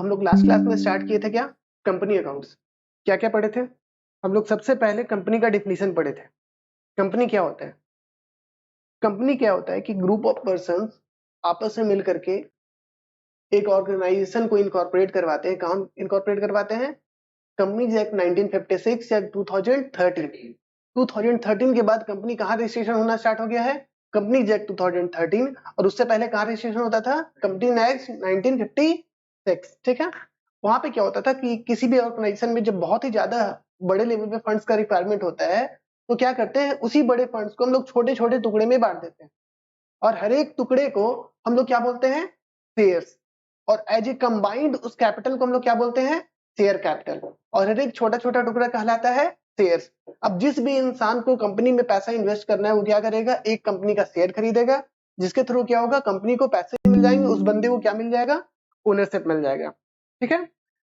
तो हम लोग लास्ट क्लास में स्टार्ट किए थे क्या, कंपनी अकाउंट्स। क्या क्या पढ़े थे हम लोग? सबसे पहले कंपनी का डिफिनीशन पढ़े थे। कंपनी क्या होता है? कंपनी क्या होता है कि ग्रुप ऑफ पर्संस आपस में मिल करके एक ऑर्गेनाइजेशन को इनकॉर्पोरेट करवाते हैं। कहाँ इनकॉर्पोरेट करवाते हैं? कंपनीज एक्ट 1956 या 2013। 2013 के बाद कंपनी कहाँ रजिस्ट्रेशन होना स्टार्ट हो गया है? Companies act 2013। और उससे पहले कहाँ रजिस्ट्रेशन होता था? Company act 1956। ठीक है। वहां पे क्या होता था कि किसी भी ऑर्गेनाइजेशन में जब बहुत ही ज्यादा बड़े लेवल पे फंड्स का रिक्वायरमेंट होता है तो क्या करते हैं, उसी बड़े फंड्स को हम लोग छोटे छोटे टुकड़े में बांट देते हैं और हर एक टुकड़े को हम लोग क्या बोलते हैं? शेयर्स। और एज ए कंबाइंड उस कैपिटल को हम लोग क्या बोलते हैं? Share capital. और हर एक छोटा छोटा टुकड़ा कहलाता है शेयर्स। अब जिस भी इंसान को कंपनी में पैसा इन्वेस्ट करना है वो क्या करेगा? एक कंपनी का शेयर खरीदेगा, जिसके थ्रू क्या होगा? कंपनी को पैसे मिल जाएंगे, उस बंदे को क्या मिल जाएगा? ओनरशिप मिल जाएगा। ठीक है।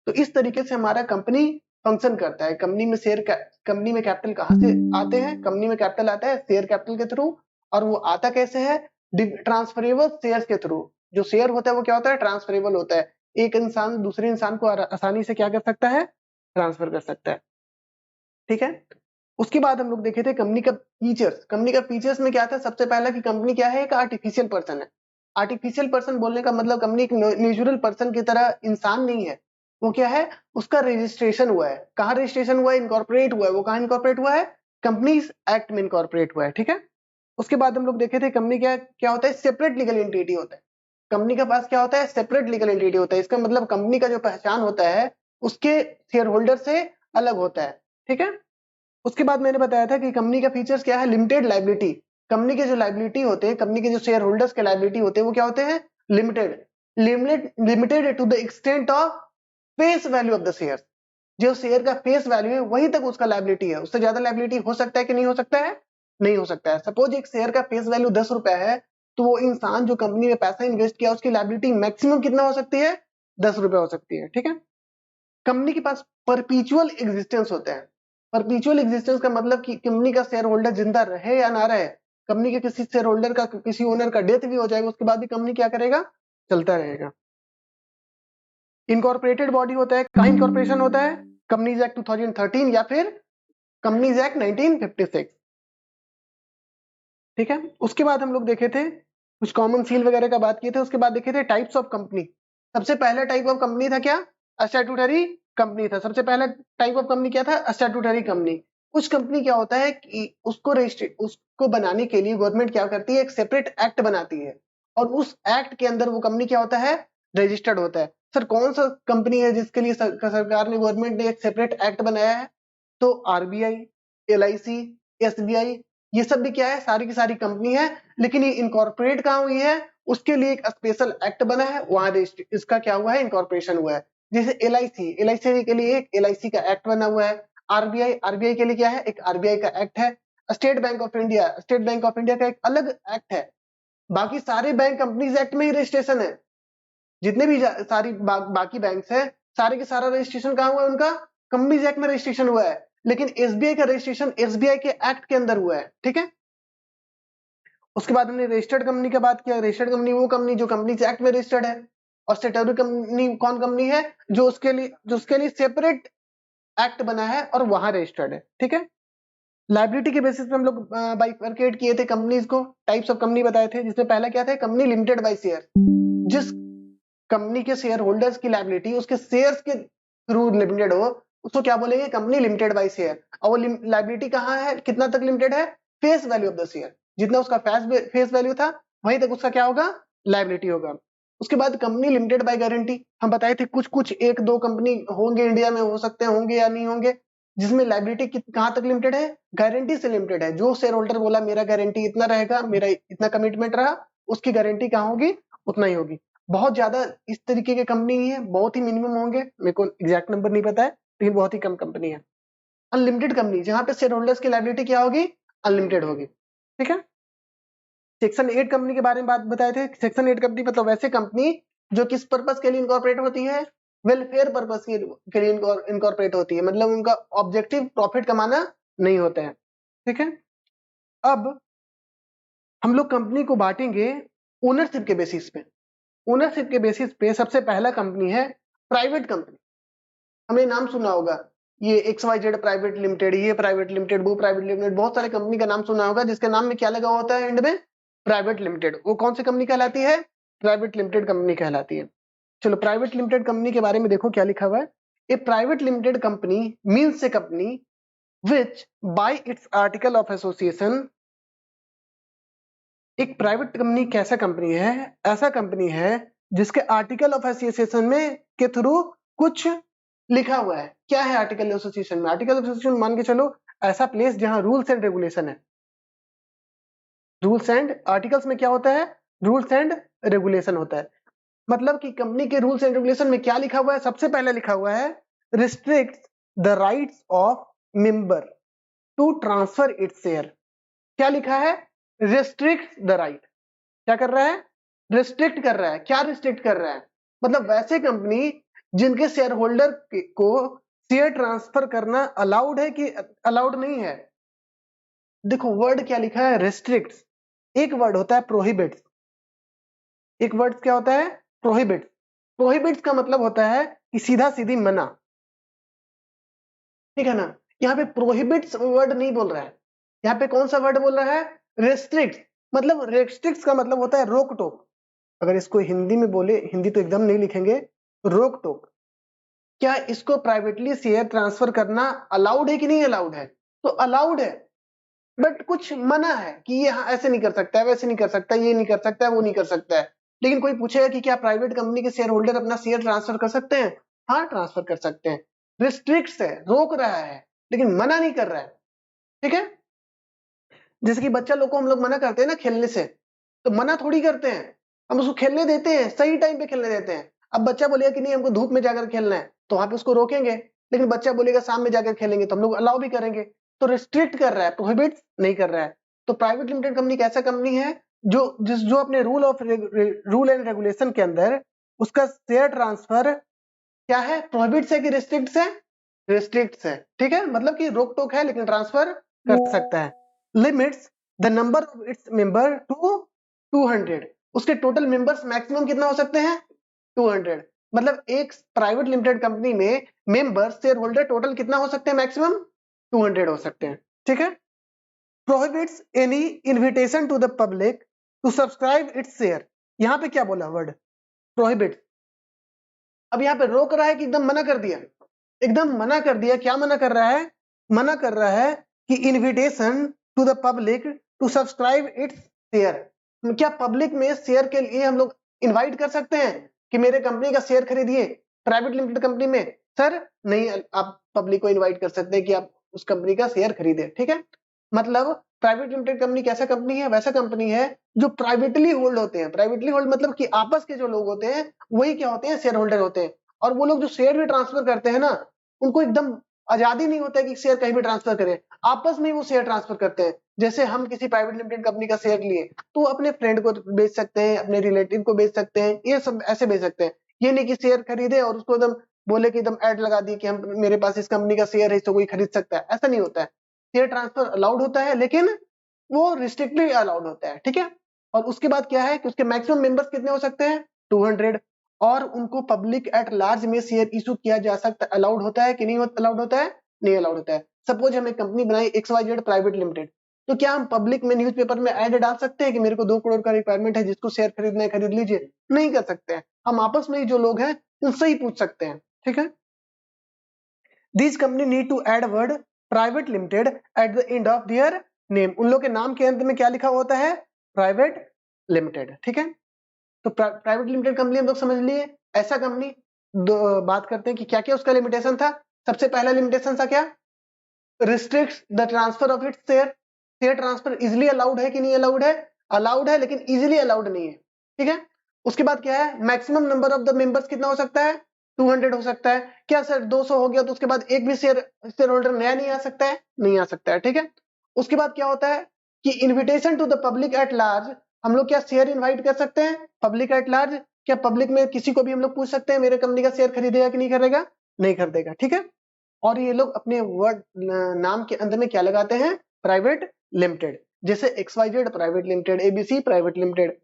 तो इस तरीके से हमारा कंपनी फंक्शन करता है। कंपनी में कैपिटल कहाँ से आते हैं? कंपनी में कैपिटल आता है शेयर कैपिटल के थ्रू। और वो आता कैसे है? ट्रांसफरेबल शेयर्स के थ्रू। जो शेयर होता है वो क्या होता है? ट्रांसफरेबल होता है। एक इंसान दूसरे इंसान को आसानी से क्या कर सकता है? ट्रांसफर कर सकता है। ठीक है। उसके बाद हम लोग देखे थे कंपनी का फीचर्स। कंपनी का फीचर्स में क्या था? सबसे पहला कि कंपनी क्या है? एक आर्टिफिशियल पर्सन है। आर्टिफिशियल पर्सन बोलने का मतलब कंपनी एक नेचुरल पर्सन की तरह इंसान नहीं है। वो क्या है? उसका रजिस्ट्रेशन हुआ है। कहाँ रजिस्ट्रेशन हुआ है? इनकॉर्पोरेट हुआ है। वो कहाँ इनकॉर्पोरेट हुआ है? कंपनीज एक्ट में इनकॉर्पोरेट हुआ है। ठीक है। उसके बाद हम लोग देखे थे कंपनी क्या क्या होता है? सेपरेट लीगल एंटिटी होता है। कंपनी के पास क्या होता है? सेपरेट लीगल एंटिटी होता है। इसका मतलब कंपनी का जो पहचान होता है उसके शेयर होल्डर से अलग होता है। ठीक है। उसके बाद मैंने बताया था कि कंपनी का फीचर्स क्या है? Limited liability. कंपनी के जो लाइबिलिटी होते हैं, कंपनी के जो शेयर होल्डर्स के लाइबिलिटी होते हैं वो क्या होते हैं? Limited. Limited to the extent of face value of the share. जो शेयर का फेस वैल्यू है वहीं तक उसका लाइबिलिटी है। उससे ज्यादा लाइबिलिटी हो सकता है कि नहीं हो सकता है? नहीं हो सकता है। सपोज एक शेयर का फेस वैल्यू 10 रुपया है तो वो इंसान जो कंपनी में पैसा इन्वेस्ट किया उसकी लाइबिलिटी मैक्सिमम कितना हो सकती है? 10 रुपया हो सकती है। ठीक है। कंपनी के पास परपीचुअल एग्जिस्टेंस होता है। परपीचुअल एग्जिस्टेंस का मतलब कि कंपनी का शेयर होल्डर जिंदा रहे या ना रहे, कंपनी के किसी शेयर होल्डर का, किसी ओनर का डेथ भी हो जाएगा उसके बाद भी कंपनी क्या करेगा? चलता रहेगा। इनकॉर्पोरेटेड बॉडी होता है। कहाँ इनकॉर्पोरेशन होता है? कंपनीज एक्ट 2013 या फिर कंपनीज एक्ट 1956। ठीक है। उसके बाद हम लोग देखे थे कुछ कॉमन सील वगैरह का बात किए थे। उसके बाद देखे थे टाइप्स ऑफ कंपनी। सबसे पहला टाइप ऑफ कंपनी था क्या? स्टैट्यूटरी कंपनी था। सबसे पहला टाइप ऑफ कंपनी क्या था? Statutory company. कुछ कंपनी क्या होता है कि उसको बनाने के लिए गवर्नमेंट क्या करती है? एक सेपरेट एक्ट बनाती है और उस एक्ट के अंदर वो कंपनी क्या होता है? रजिस्टर्ड होता है। सर कौन सा कंपनी है जिसके लिए सरकार ने, गवर्नमेंट ने एक सेपरेट एक्ट बनाया है? तो आरबीआई, एलआईसी, एसबीआई, ये सब भी क्या है? सारी की सारी कंपनी है। लेकिन ये इनकॉर्पोरेट कहाँ हुई है? उसके लिए एक स्पेशल एक्ट बना है, वहां इसका क्या हुआ है? इनकॉर्पोरेशन हुआ है। जैसे एलआईसी के लिए एक एलआईसी का एक्ट बना हुआ है। आरबीआई के लिए क्या है? एक आरबीआई का एक्ट है। स्टेट बैंक ऑफ इंडिया का एक अलग एक्ट है। बाकी सारे बैंक कंपनीज एक्ट में ही रजिस्ट्रेशन है। जितने भी बाकी बैंक है, सारे के सारा रजिस्ट्रेशन कहाँ हुआ है उनका? कंपनीज एक्ट में रजिस्ट्रेशन हुआ है। लेकिन एसबीआई का रजिस्ट्रेशन एसबीआई के एक्ट के अंदर हुआ है। ठीक है। उसके बाद हमने रजिस्टर्ड कंपनी का बात किया। रजिस्टर्ड कंपनी वो कंपनी जो कंपनीज एक्ट में रजिस्टर्ड है। और स्टेटरी कंपनी कौन कंपनी है? जो उसके लिए सेपरेट एक्ट बना है और वहां रजिस्टर्ड है। ठीक है। लाइबिलिटी के बेसिस पे हम लोग बाइफरकेट किए थे कंपनीज को। टाइप्स ऑफ कंपनी बताए थे, जिसमें पहला क्या था? Company limited by share. जिस कंपनी के शेयर होल्डर्स की लाइबिलिटी उसके शेयर्स के थ्रू लिमिटेड हो उसको क्या बोलेंगे? Company limited by share. और वो लाइबिलिटी कहाँ है? कितना तक लिमिटेड है? Face value of the share. जितना उसका फेस वैल्यू था वहीं तक उसका क्या होगा? लाइबिलिटी होगा। उसके बाद कंपनी लिमिटेड बाय गारंटी। हम बताए थे कुछ कुछ एक दो कंपनी होंगे इंडिया में, हो सकते होंगे या नहीं होंगे, जिसमें लाइबिलिटी कहाँ तक लिमिटेड है? गारंटी से लिमिटेड है। जो शेयर होल्डर बोला मेरा गारंटी इतना रहेगा, मेरा इतना कमिटमेंट रहा, उसकी गारंटी कहाँ होगी? उतना ही होगी। बहुत ज्यादा इस तरीके की कंपनी नहीं है, बहुत ही मिनिमम होंगे, मेरे को एग्जैक्ट नंबर नहीं पता है, लेकिन बहुत ही कम कंपनी है। अनलिमिटेड कंपनी, जहां पे शेयर होल्डर्स की लायबिलिटी क्या होगी? अनलिमिटेड होगी। ठीक है। सेक्शन 8 कंपनी के बारे में बात बताए थे। सेक्शन 8 कंपनी मतलब वैसे कंपनी जो किस पर्पस के लिए इनकॉर्पोरेट होती है? वेलफेयर पर्पस के लिए इनकॉर्पोरेट होती है। मतलब उनका ऑब्जेक्टिव प्रॉफिट कमाना नहीं होता है। ठीक है। अब हम लोग कंपनी को बांटेंगे ओनरशिप के बेसिस पे। ओनरशिप के बेसिस पे सबसे पहला कंपनी है प्राइवेट कंपनी, हमने नाम सुना होगा, ये XYZ प्राइवेट लिमिटेड, ये प्राइवेट लिमिटेड, वो प्राइवेट लिमिटेड, बहुत सारे कंपनी का नाम सुना होगा जिसके नाम में क्या लगा होता है एंड में, प्राइवेट लिमिटेड। वो कौन सी कंपनी कहलाती है? प्राइवेट लिमिटेड कंपनी कहलाती है। चलो प्राइवेट लिमिटेड कंपनी के बारे में देखो क्या लिखा हुआ है। A private limited company means a company which by its article of association, एक प्राइवेट कंपनी कैसा कंपनी है? ऐसा कंपनी है जिसके आर्टिकल ऑफ एसोसिएशन में के थ्रू कुछ लिखा हुआ है। क्या है आर्टिकल एसोसिएशन में? आर्टिकल एसोसिएशन मान के चलो ऐसा प्लेस जहां रूल्स एंड रेगुलेशन है। रूल्स एंड आर्टिकल्स में क्या होता है? रूल्स एंड रेगुलेशन होता है। मतलब कि कंपनी के रूल्स एंड रेगुलेशन में क्या लिखा हुआ है? सबसे पहले लिखा हुआ है restrict the rights of member to transfer its share. क्या लिखा है? Restrict the right. क्या कर रहा है? रिस्ट्रिक्ट कर रहा है। क्या रिस्ट्रिक्ट कर रहा है? मतलब वैसे कंपनी जिनके शेयर होल्डर को शेयर ट्रांसफर करना अलाउड है कि अलाउड नहीं है। देखो वर्ड क्या लिखा है? रिस्ट्रिक्ट। एक वर्ड होता है प्रोहिबिट्स। एक वर्ड क्या होता है? प्रोहिबिट्स। प्रोहिबिट्स का मतलब होता है कि सीधा सीधी मना, ठीक है ना। यहाँ पे प्रोहिबिट्स वर्ड नहीं बोल रहा है, यहाँ पे कौन सा वर्ड बोल रहा है? रेस्ट्रिक्ट। मतलब रेस्ट्रिक्ट का मतलब होता है रोक टोक। अगर इसको हिंदी में बोले, हिंदी तो एकदम नहीं लिखेंगे, रोक टोक। क्या इसको प्राइवेटली शेयर ट्रांसफर करना अलाउड है कि नहीं अलाउड है? तो अलाउड है, बट कुछ मना है कि ये ऐसे नहीं कर सकता है, वैसे नहीं कर सकता, ये नहीं कर सकता है, वो नहीं कर सकता है। लेकिन कोई पूछेगा कि क्या प्राइवेट कंपनी के शेयर होल्डर अपना शेयर ट्रांसफर कर सकते हैं? हाँ ट्रांसफर कर सकते हैं। रिस्ट्रिक्ट है, रोक रहा है, लेकिन मना नहीं कर रहा है, ठीक है। जैसे कि बच्चा लोग को हम लोग मना करते हैं ना खेलने से, तो मना थोड़ी करते हैं, हम उसको खेलने देते हैं, सही टाइम पे खेलने देते हैं। अब बच्चा बोलेगा कि नहीं हमको धूप में जाकर खेलना है, तो वहां पे उसको रोकेंगे। लेकिन बच्चा बोलेगा शाम में जाकर खेलेंगे, तो हम लोग अलाउ भी करेंगे। तो रिस्ट्रिक्ट कर रहा है, प्रोहिबिट नहीं कर रहा है। तो प्राइवेट लिमिटेड कंपनी कैसा कंपनी है? जो अपने रूल एंड रेगुलेशन के अंदर उसका शेयर ट्रांसफर क्या है? प्रोहिबिट है कि रिस्ट्रिक्ट है? रिस्ट्रिक्ट है, ठीक है। मतलब कि रोक टोक है लेकिन ट्रांसफर कर सकता है। Limits the number of its member to 200। उसके टोटल मेंबर्स मैक्सिमम कितना हो सकते हैं? 200। मतलब एक प्राइवेट लिमिटेड कंपनी में मेंबर शेयर होल्डर टोटल कितना हो सकते हैं? मैक्सिमम 200 हो सकते हैं, ठीक है। Prohibits any invitation to the public to subscribe its share. यहां पे क्या बोला वर्ड? प्रोहिबिट। अब यहाँ पे रोक रहा है कि एकदम मना कर दिया? एकदम मना कर दिया। क्या मना कर रहा है? मना कर रहा है कि invitation to the public to subscribe its share. क्या पब्लिक में शेयर के लिए हम लोग इनवाइट कर सकते हैं कि मेरे कंपनी का शेयर खरीदिए प्राइवेट लिमिटेड कंपनी में? सर नहीं, आप पब्लिक को इनवाइट कर सकते हैं कि आप उस कंपनी का शेयर खरीदे, ठीक है। मतलब प्राइवेट लिमिटेड कंपनी कैसा कंपनी है? वैसा कंपनी है जो प्राइवेटली होल्ड होते हैं। प्राइवेटली होल्ड मतलब कि आपस के जो लोग होते हैं वही क्या होते हैं? शेयर होल्डर होते हैं। और वो लोग जो शेयर भी ट्रांसफर करते हैं ना, उनको एकदम आजादी नहीं होता है कि शेयर कहीं भी ट्रांसफर करें, आपस में वो शेयर ट्रांसफर करते हैं। जैसे हम किसी प्राइवेट लिमिटेड कंपनी का शेयर लिए तो अपने फ्रेंड को बेच सकते हैं, अपने रिलेटिव को बेच सकते हैं, ये सब ऐसे बेच सकते हैं। ये नहीं कि शेयर खरीदे और उसको एकदम बोले कि एकदम ऐड लगा दी कि हम मेरे पास इस कंपनी का शेयर है तो कोई खरीद सकता है, ऐसा नहीं होता है। शेयर ट्रांसफर अलाउड होता है लेकिन वो रिस्ट्रिक्टली अलाउड होता है, ठीक है। और उसके बाद क्या है कि उसके मैक्सिमम मेंबर्स कितने हो सकते हैं? 200। और उनको पब्लिक एट लार्ज में शेयर इशू किया जा सकता है। अलाउड होता है कि नहीं अलाउड होता है? नहीं अलाउड होता है। सपोज हम एक कंपनी बनाई XYZ प्राइवेट लिमिटेड, तो क्या हम पब्लिक में न्यूज़पेपर में ऐड डाल सकते हैं कि मेरे को 2 करोड़ का रिक्वायरमेंट है, जिसको शेयर खरीदना है खरीद लीजिए? नहीं कर सकते हैं। हम आपस में ही जो लोग हैं उनसे ही पूछ सकते हैं, ठीक है। These company need to add word private limited at the end of their name। उन लोग के नाम के अंत में क्या लिखा होता है? प्राइवेट लिमिटेड, ठीक है। तो प्राइवेट लिमिटेड कंपनी हम लोग समझ लिए। ऐसा कंपनी बात करते हैं कि क्या क्या उसका लिमिटेशन था। सबसे पहला लिमिटेशन था क्या? Restrict the transfer of its share. Share transfer easily allowed है कि नहीं अलाउड है? अलाउड है लेकिन इजिली अलाउड नहीं है, ठीक है। उसके बाद क्या है? Maximum number of the members कितना हो सकता है? 200 हो सकता है। क्या सर 200 हो गया तो उसके बाद एक भी शेयर होल्डर नया नहीं आ सकता है? नहीं आ सकता है, ठीक है। उसके बाद क्या होता है कि invitation to the public at large. हम लोग क्या शेयर इनवाइट कर सकते हैं पब्लिक एट लार्ज? क्या पब्लिक में किसी को भी हम लोग पूछ सकते हैं मेरे कंपनी का शेयर खरीदेगा कि नहीं खरीदेगा? नहीं खरीदेगा, ठीक है। और ये लोग अपने वर्ड नाम के अंदर में क्या लगाते हैं? Private limited. जैसे XYZ private limited, ABC private limited.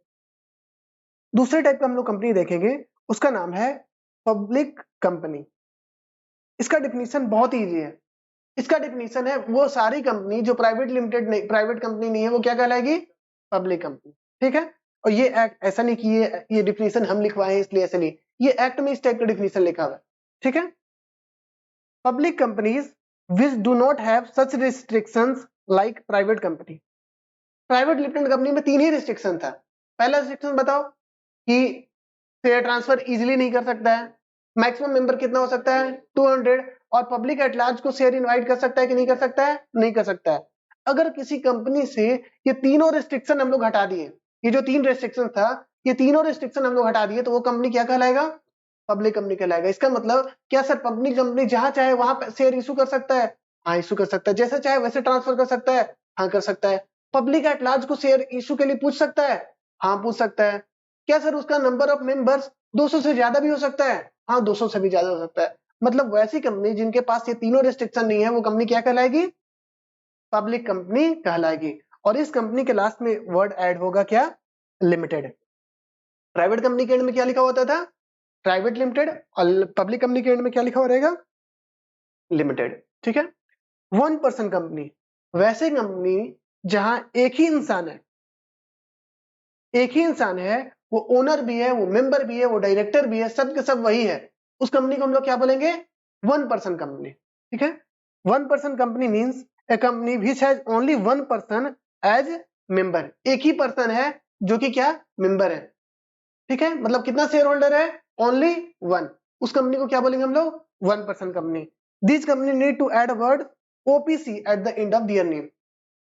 दूसरे टाइप का हम लोग कंपनी देखेंगे, उसका नाम है पब्लिक कंपनी, इसका डिफिनीशन बहुत इजी है। इसका डिफिनीशन है वो सारी कंपनी जो प्राइवेट लिमिटेड नहीं, प्राइवेट कंपनी नहीं है, वो क्या कहलाएगी? Public company. ठीक है, और ये एक्ट ऐसा नहीं कि ये डिफिनीशन हम लिखवाए हैं इसलिए ऐसे नहीं, ये एक्ट में इस टाइप का डिफिनीशन लिखा हुआ है। ठीक है, public companies which do not have such restrictions like private company. Private limited company में 3 ही रिस्ट्रिक्शन था। पहला रिस्ट्रिक्शन बताओ कि शेयर ट्रांसफर इजीली नहीं कर सकता है, मैक्सिमम मेंबर कितना हो सकता है 200, और पब्लिक एट लार्ज को शेयर इनवाइट कर सकता है कि नहीं कर सकता है? नहीं कर सकता है। अगर किसी कंपनी से ये तीनों रिस्ट्रिक्शन हम लोग हटा दिए, ये जो 3 रिस्ट्रिक्शन था, ये तीनों रिस्ट्रिक्शन हम लोग हटा दिए, तो वो कंपनी क्या कहलाएगा? पब्लिक कंपनी कहलाएगा। इसका मतलब क्या सर, पब्लिक कंपनी जहां चाहे वहां शेयर इशू कर सकता है? हाँ, इशू कर सकता है। जैसे चाहे वैसे ट्रांसफर कर सकता है? हाँ, कर सकता है। पब्लिक एट लार्ज को शेयर इशू के लिए पूछ सकता है? हाँ, पूछ सकता है। क्या सर उसका नंबर ऑफ मेंबर्स 200 से ज्यादा भी हो सकता है? हाँ, 200 से भी ज्यादा हो सकता है। मतलब वैसी कंपनी जिनके पास ये तीनों रिस्ट्रिक्शन नहीं है, वो कंपनी क्या कहलाएगी? पब्लिक कंपनी कहलाएगी। और इस कंपनी के लास्ट में वर्ड ऐड होगा क्या? लिमिटेड। प्राइवेट कंपनी के एंड में क्या लिखा होता था? प्राइवेट लिमिटेड, और पब्लिक कंपनी के एंड में क्या लिखा हो रहेगा? लिमिटेड। ठीक है, 1% कंपनी, वैसे कंपनी जहां एक ही इंसान है, एक ही इंसान है, वो ओनर भी है, वो मेंबर भी है, वो डायरेक्टर भी है, सब के सब वही है, उस कंपनी को हम लोग क्या बोलेंगे? 1% कंपनी। ठीक है, 1% company means a company which has only 1% as member, एक ही पर्सन है जो कि क्या? मेंबर है। ठीक है, मतलब कितना शेयर होल्डर है? ओनली 1, उस कंपनी को क्या बोलेंगे हम लोग? 1% company. This company need to add word OPC at the end of their name,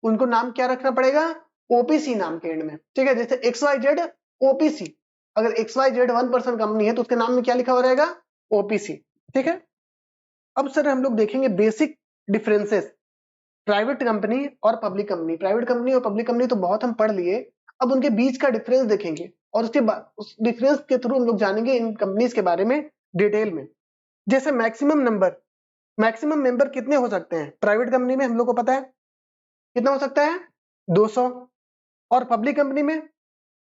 उनको नाम क्या रखना पड़ेगा? ओपीसी नाम के एंड में। ठीक है, जैसे XYZ ओपीसी, अगर XYZ 1% कंपनी है तो उसके नाम में क्या लिखा हो रहेगा? ओपीसी। ठीक है, अब सर हम लोग देखेंगे बेसिक डिफरेंसेस प्राइवेट कंपनी और पब्लिक कंपनी। प्राइवेट कंपनी और पब्लिक कंपनी तो बहुत हम पढ़ लिए, अब उनके बीच का डिफरेंस देखेंगे, और उसके बाद उस डिफरेंस के थ्रू हम लोग जानेंगे इन कंपनीज के बारे में डिटेल में। जैसे मैक्सिमम मेंबर कितने हो सकते हैं? प्राइवेट कंपनी में हम लोग को पता है कितना हो सकता है? 200, और पब्लिक कंपनी में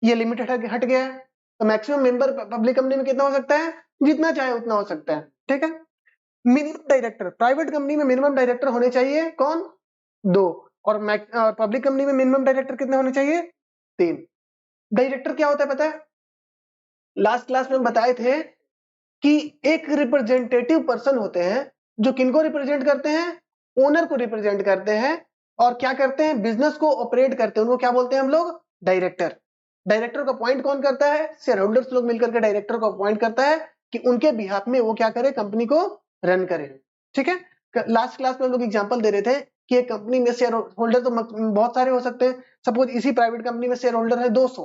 ये लिमिट हट गया है, तो मैक्सिमम मेंबर पब्लिक कंपनी में कितना हो सकता है? जितना चाहे उतना हो सकता है। ठीक है, मिनिमम डायरेक्टर, प्राइवेट कंपनी में मिनिमम डायरेक्टर होने चाहिए कौन? 2, और पब्लिक कंपनी में मिनिमम डायरेक्टर कितने होने चाहिए? 3। डायरेक्टर क्या होता है पता है? लास्ट क्लास में बताए थे कि एक रिप्रेजेंटेटिव पर्सन होते हैं जो किनको रिप्रेजेंट करते हैं? ओनर को रिप्रेजेंट करते हैं, और क्या करते हैं? बिजनेस को ऑपरेट करते हैं, उनको क्या बोलते हैं हम लोग? डायरेक्टर। डायरेक्टर को अपॉइंट कौन करता है? शेयर होल्डर्स लोग मिलकर के डायरेक्टर को अपॉइंट करता है कि उनके बिहाफ में वो क्या करे? कंपनी को रन करे। ठीक है, लास्ट क्लास में हम लोग एग्जांपल दे रहे थे कि एक कंपनी में शेयर होल्डर तो बहुत सारे हो सकते हैं। सपोज इसी प्राइवेट कंपनी में शेयर होल्डर है 200,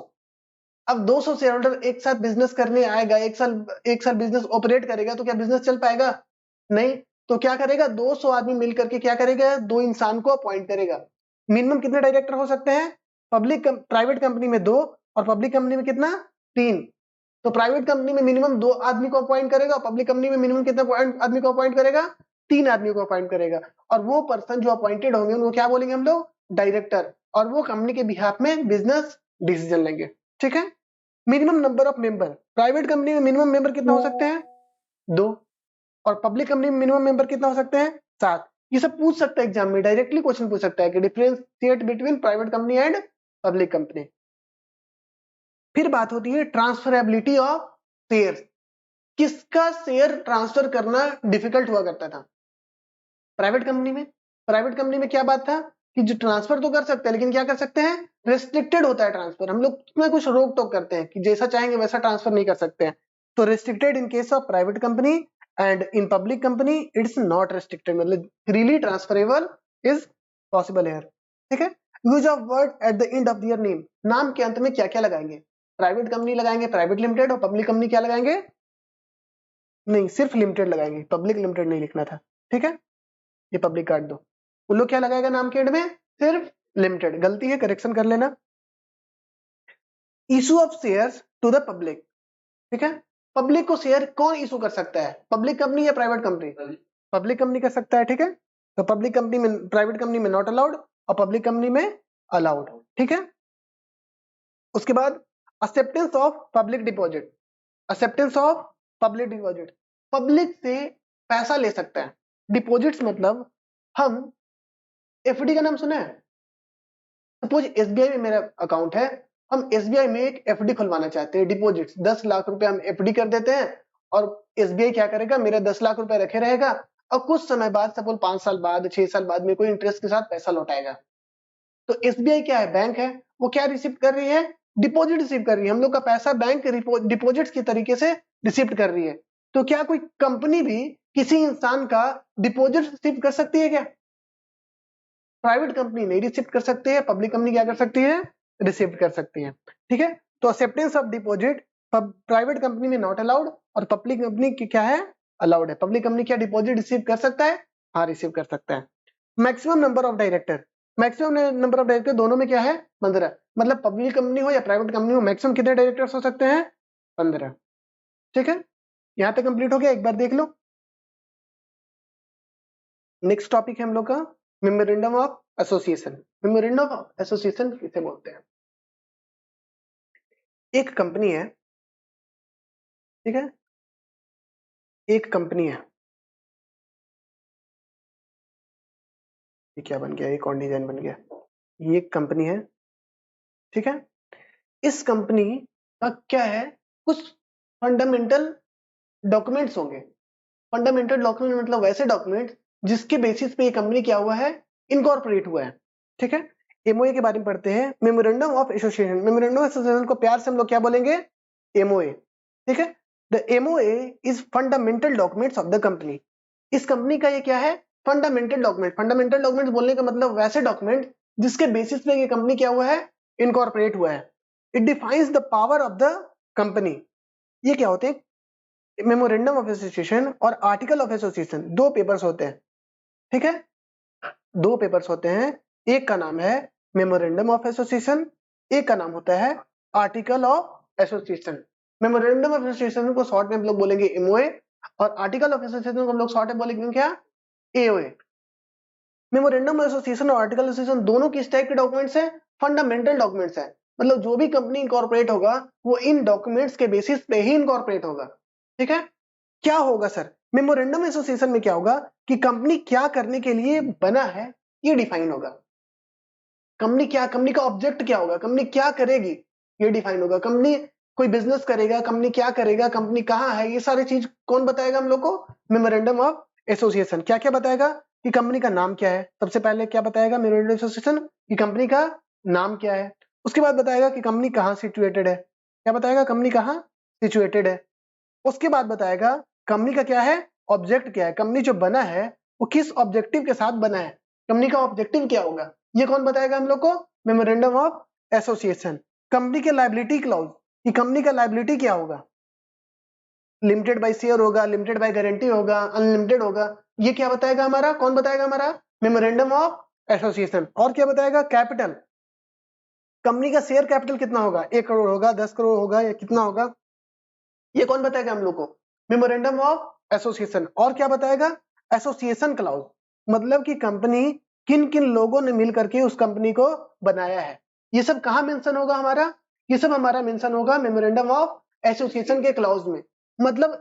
अब 200 शेयर होल्डर एक साथ बिजनेस करने आएगा, एक साल बिजनेस ऑपरेट करेगा, तो क्या बिजनेस चल पाएगा? नहीं। तो क्या करेगा? 200 आदमी मिलकर के क्या करेगा? 2 इंसान को अपॉइंट करेगा। मिनिमम कितने डायरेक्टर हो सकते हैं? प्राइवेट कंपनी में 2, और पब्लिक कंपनी में कितना? 3। तो प्राइवेट कंपनी में मिनिमम 2 आदमी को अपॉइंट करेगा, पब्लिक कंपनी में मिनिमम कितने आदमी को अपॉइंट करेगा? 3 आदमी को अपॉइंट करेगा, और वो पर्सन जो अपॉइंटेड होंगे उनको क्या बोलेंगे हम लोग? डायरेक्टर, और वो कंपनी के बिहाफ में बिजनेस डिसीजन लेंगे। ठीक है, minimum number of member, private company में मिनिमम मेंबर कितना हो सकते हैं? 2, और पब्लिक कंपनी में मिनिमम मेंबर कितना हो सकते हैं? 7। ये सब पूछ सकता है एग्जाम में, डायरेक्टली क्वेश्चन पूछ सकता है कि differentiate between private company and public company. फिर बात होती है ट्रांसफरेबिलिटी ऑफ शेयर, किसका शेयर ट्रांसफर करना डिफिकल्ट हुआ करता था? प्राइवेट कंपनी में। प्राइवेट कंपनी में क्या बात था कि जो ट्रांसफर तो कर सकते हैं, लेकिन क्या कर सकते हैं? रेस्ट्रिक्टेड होता है ट्रांसफर, हम लोग उसमें कुछ रोक टोक करते हैं कि जैसा चाहेंगे वैसा ट्रांसफर नहीं कर सकते हैं। तो restricted in case of private company, and in public company it's not restricted, मतलब freely transferable is possible here. ठीक है, use of word at the end of their name, नाम के अंत में क्या क्या लगाएंगे? प्राइवेट कंपनी लगाएंगे प्राइवेट लिमिटेड, और पब्लिक कंपनी क्या लगाएंगे? नहीं, सिर्फ लिमिटेड लगाएंगे, पब्लिक लिमिटेड नहीं लिखना था। ठीक है, ये पब्लिक काट दो। उन लोग क्या लगाएगा नाम के एंड में? सिर्फ लिमिटेड। गलती है, करेक्शन कर लेना। Issue of shares to the public. ठीक है, पब्लिक को शेयर कौन इशू कर सकता है? पब्लिक कंपनी या प्राइवेट कंपनी? पब्लिक कंपनी कर सकता है। ठीक है, तो पब्लिक कंपनी में, प्राइवेट कंपनी में नॉट अलाउड, और पब्लिक कंपनी में अलाउड। ठीक है, उसके बाद acceptance of public deposit, acceptance of public deposit, public से पैसा ले सकता है। डिपॉजिट्स मतलब हम एफडी का नाम सुना है? सपोज एसबीआई में मेरा अकाउंट है, हम एसबीआई में एक एफडी खुलवाना चाहते हैं, डिपॉजिट्स 10 लाख रुपए हम एफडी कर देते हैं और एसबीआई क्या करेगा, मेरा 10 लाख रुपए रखे रहेगा और कुछ समय बाद, सपोज 5 साल बाद, 6 साल बाद में कोई इंटरेस्ट के साथ पैसा लौटाएगा। तो एसबीआई क्या है, बैंक है, वो क्या रिसीव कर रही है, डिपॉजिट रिसीव कर रही है। हम लोग का पैसा बैंक डिपॉजिट्स के तरीके से रिसीव कर रही है। तो क्या कोई कंपनी भी किसी इंसान का डिपॉजिट रिसीव कर सकती है क्या? प्राइवेट कंपनी नहीं रिसीव कर सकती है, पब्लिक कंपनी क्या कर सकती है, रिसीव कर सकती है। ठीक है, तो acceptance of deposit private company में नॉट अलाउड और पब्लिक कंपनी की क्या है, अलाउड है। पब्लिक कंपनी क्या डिपॉजिट रिसीव कर सकता है? हाँ, रिसीव कर सकता है। Maximum number of director, maximum number of director दोनों में क्या है, 15। मतलब पब्लिक कंपनी हो या प्राइवेट कंपनी हो, मैक्सिमम कितने डायरेक्टर्स हो सकते हैं, 15। ठीक है, यहां तक कंप्लीट हो गया, एक बार देख लो। नेक्स्ट टॉपिक है हम लोग का memorandum of association. Memorandum of association किसे बोलते हैं? एक कंपनी है, ठीक है, एक कंपनी है, ये क्या बन गया, एक और डिजाइन बन गया, ये एक कंपनी है, ठीक है। इस कंपनी का क्या है, कुछ फंडामेंटल डॉक्यूमेंट्स होंगे। फंडामेंटल डॉक्यूमेंट मतलब वैसे डॉक्यूमेंट जिसके बेसिस पे ये कंपनी क्या हुआ है, इनकॉर्पोरेट हुआ है। ठीक है, एमओए के बारे में पढ़ते हैं, memorandum of association. Memorandum of association को प्यार से हम लोग क्या बोलेंगे, एमओए। ठीक है, the MOA is fundamental documents of the company. इस कंपनी का ये क्या है, फंडामेंटल डॉक्यूमेंट। फंडामेंटल डॉक्यूमेंट बोलने का मतलब वैसे डॉक्यूमेंट जिसके बेसिस पे ये कंपनी क्या हुआ है, इनकॉर्पोरेट हुआ है। It defines the power of the company. ये क्या होते हैं, मेमोरेंडम ऑफ एसोसिएशन और आर्टिकल ऑफ एसोसिएशन, दो पेपर्स होते हैं। ठीक है, दो पेपर्स होते हैं, एक का नाम है मेमोरेंडम ऑफ एसोसिएशन, एक का नाम होता है article of association. Memorandum of association को शॉर्ट में हम लोग बोलेंगे एमओए और आर्टिकल ऑफ एसोसिएशन को हम लोग शॉर्ट में बोलेंगे क्या, एओए। मेमोरेंडम ऑफ एसोसिएशन और आर्टिकल एसोसिएशन दोनों किस टाइप के डॉक्यूमेंट्स हैं, फंडामेंटल डॉक्यूमेंट्स हैं। मतलब जो भी कंपनी इनकॉर्पोरेट होगा वो इन डॉक्यूमेंट्स के बेसिस पे ही इनकॉर्पोरेट होगा। ठीक है, क्या होगा सर, मेमोरेंडम एसोसिएशन में क्या होगा कि कंपनी क्या करने के लिए बना है ये डिफाइन होगा। कंपनी क्या, कंपनी का ऑब्जेक्ट क्या होगा, कंपनी क्या करेगी ये डिफाइन होगा। कंपनी कोई बिजनेस करेगा, कंपनी क्या करेगा, कंपनी कहाँ है, ये सारी चीज कौन बताएगा हम लोग को, मेमोरेंडम ऑफ एसोसिएशन। क्या क्या बताएगा कि कंपनी का नाम क्या है, सबसे पहले क्या बताएगा मेमोरेंडम एसोसिएशन कि कंपनी का नाम क्या है। उसके बाद बताएगा कि कंपनी कहाँ सिचुएटेड है, क्या बताएगा, कंपनी कहाँ सिचुएटेड है। उसके बाद बताएगा कंपनी का क्या है, ऑब्जेक्ट क्या है, कंपनी जो बना है वो किस ऑब्जेक्टिव के साथ बना है, कंपनी का ऑब्जेक्टिव क्या होगा, ये कौन बताएगा हम लोग को, मेमोरेंडम ऑफ एसोसिएशन। कंपनी के लायबिलिटी क्लॉज, कि कंपनी का लायबिलिटी क्या होगा, लिमिटेड बाय शेयर होगा, लिमिटेड बाय गारंटी होगा, अनलिमिटेड होगा, ये क्या बताएगा हमारा, कौन बताएगा हमारा, मेमोरेंडम ऑफ एसोसिएशन। और क्या बताएगा, कैपिटल, कंपनी का शेयर कैपिटल कितना होगा, 1 करोड़ होगा, 10 करोड़ होगा या कितना होगा, ये कौन बताएगा हम लोग को, मेमोरेंडम ऑफ एसोसिएशन। और क्या बताएगा, एसोसिएशन क्लाउज, मतलब कि कंपनी किन किन लोगों ने मिलकर के उस कंपनी को बनाया है, ये सब कहां मेंशन होगा हमारा, ये सब हमारा मेंशन होगा मेमोरेंडम ऑफ एसोसिएशन के क्लाउज में। मतलब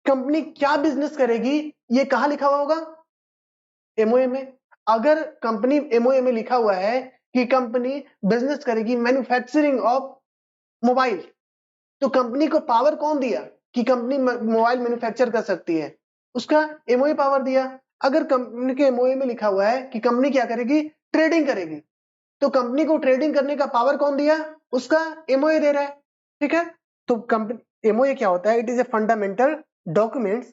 कंपनी क्या बिजनेस करेगी ये कहां लिखा हुआ होगा, एमओए में। अगर कंपनी एमओए में लिखा हुआ है कि कंपनी बिजनेस करेगी मैन्युफैक्चरिंग ऑफ मोबाइल, तो कंपनी को पावर कौन दिया कि कंपनी मोबाइल मैन्युफैक्चर कर सकती है, उसका एमओए पावर दिया। अगर कंपनी के एमओए में लिखा हुआ है कि कंपनी क्या करेगी, ट्रेडिंग करेगी, तो कंपनी को ट्रेडिंग करने का पावर कौन दिया, उसका एमओए दे रहा है। ठीक है, तो कंपनी एमओए क्या होता है, it is a fundamental documents.